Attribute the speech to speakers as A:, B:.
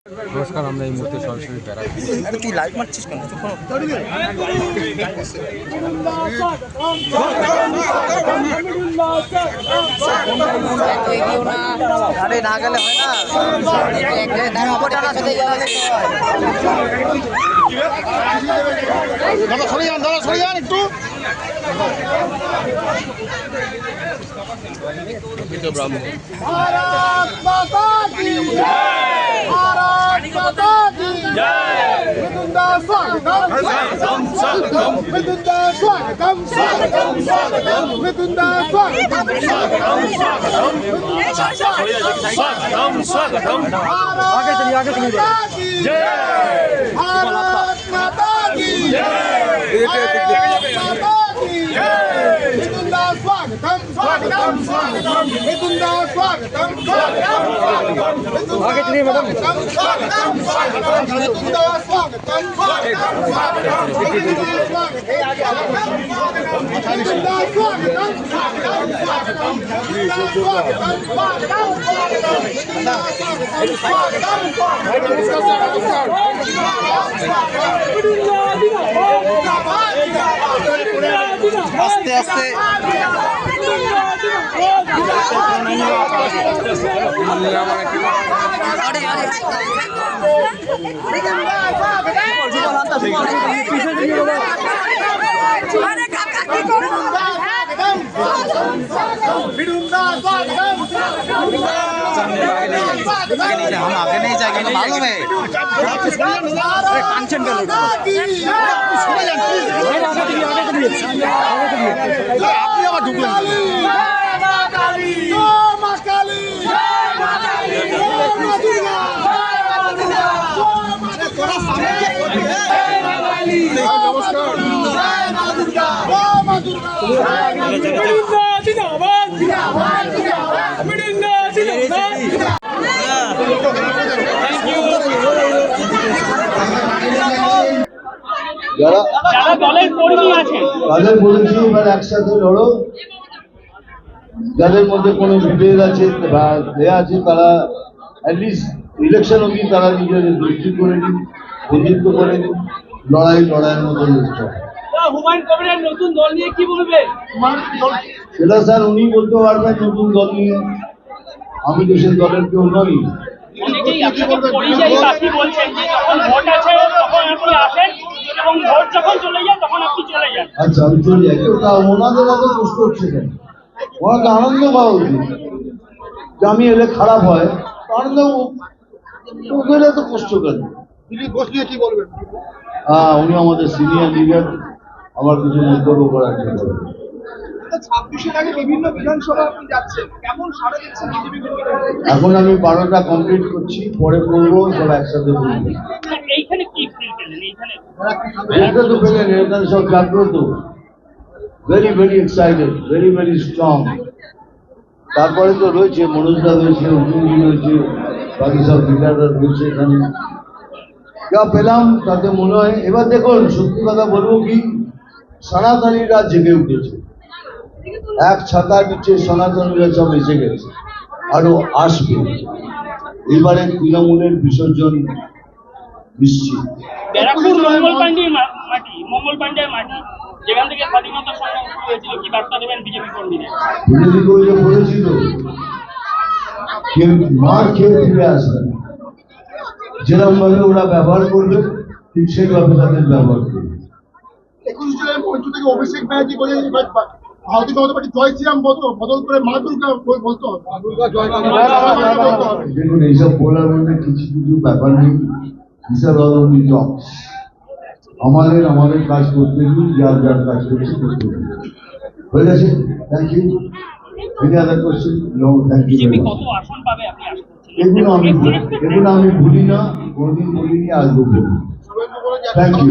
A: নমস্কার, আমরা এই মুহূর্তে সরাসরি
B: তুই লাইভ মারছিস কেন? আরে না গেলে হয় না, সরে যান একটু।
C: भारत माता की जय, भारत माता की जय। विदुंदा स्वागतम स्वागतम, विदुंदा स्वागतम स्वागतम स्वागतम, विदुंदा स्वागतम स्वागतम स्वागतम, स्वागतम स्वागतम। भारत माता की जय, भारत माता की जय, भारत माता की जय। विदुंदा स्वागतम स्वागतम स्वागतम, विदुंदा स्वागतम स्वागतम स्वागतम, आगे चलिए मैडम। स्वागतम स्वागतम, विदुंदा स्वागतम स्वागतम स्वागतम, विदुंदा स्वागतम स्वागतम, विदुंदा स्वागतम स्वागतम स्वागतम, विदुंदा स्वागतम स्वागतम स्वागतम, विदुंदा स्वागतम स्वागतम स्वागतम। आस्ते आस्ते हम आगे नहीं जाएंगे, मालूम है। टेंशन कर लो, আপনি আবার ঢুকলেন।
D: যারা দলের কর্মী আছেন
E: তাদের বলেছি এবার একসাথে লড়ো। যাদের মধ্যে কোনো বিভেদ আছে বা দেয়া আছে তারা অ্যাটলিস্ট ইলেকশন অবধি তারা নিজেদের দৃষ্টি করে নিন, বন্ধুত্ব করে নিন, লড়াইয়ের মতো চেষ্টা।
D: হুমায়ুন কবিরের নতুন দল নিয়ে কি বলবেন?
E: সেটা স্যার উনি বলতে পারবেন নতুন দল নিয়ে, আমি তো সে দলের কেউ নই।
D: অনেকেই আপনাকে পরিযায়ী পাখি বলছেন যে যখন ভোট আছে তখন আপনি আসেন এবং ভোট যখন চলে যায় তখন আপনি চলে যান।
E: আচ্ছা, আমি চলে যাই, কেউ তা ওনাদের এত কষ্ট হচ্ছে কেন? ওনাকে আনন্দ পাওয়া উচিত যে আমি এলে খারাপ হয়, আনন্দ ওদের এত কষ্ট কেন?
C: কি বলবেন?
E: উনি আমাদের সিনিয়র লিডার, আমার কিছু মন্তব্য করার জন্য।
C: 26-এর আগে বিভিন্ন বিধানসভা আপনি যাচ্ছেন, কেমন সাড়া দিচ্ছেন বিজেপি কর্মীরা?
E: এখন আমি 12টা কমপ্লিট করছি, পরে করবো, সব একসাথে বলবো।
D: এইখানে কি ফিল পেলেন? এইখানে
E: এটা তো পেলেন, এখানে সব জাগ্রত, very very excited, very very strong. তারপরে তো রয়েছে মনোজদা রয়েছে, অর্জুনজি রয়েছে, বাকি সব লিডাররা রয়েছে এখানে। যা পেলাম তাতে মনে হয় এবার দেখুন, সত্যি কথা বলবো কি, সনাতনীরা জেগে উঠেছে, এক ছাতা নিচে সনাতনীরা সব এসে গেছে, আরো আসবে। এবারে তৃণমূলের বিসর্জন নিশ্চিত।
D: ব্যারাকপুর মঙ্গল পাণ্ডের মাটি যেখান থেকে স্বাধীনতা সংগ্রাম শুরু হয়েছিল, কি বার্তা দেবেন বিজেপি কর্মীদের?
E: বলেছিল মার খেয়ে ফিরে আসবে, যেরকম ভাবে ওরা ব্যবহার করবে ঠিক সেইভাবে তাদের ব্যবহার করবে।
C: 21 জুলাই মঞ্চ থেকে অভিষেক ব্যানার্জি বলে ভারতীয় জনতা পার্টি জয় শ্রীরাম বদল করে মা দুর্গা বলতে হবে।
E: দেখুন, এইসব বলার মধ্যে কিছু কিছু ব্যাপার নেই। আমাদের কাজ করতে দিন, যার যার কাজ করছে করতে দিন, হয়ে গেছে। Thank you. Any other question? No, thank you. এগুলো আমি ভুলি না, কোনদিন বলিনি, আসবো বলি। Thank you.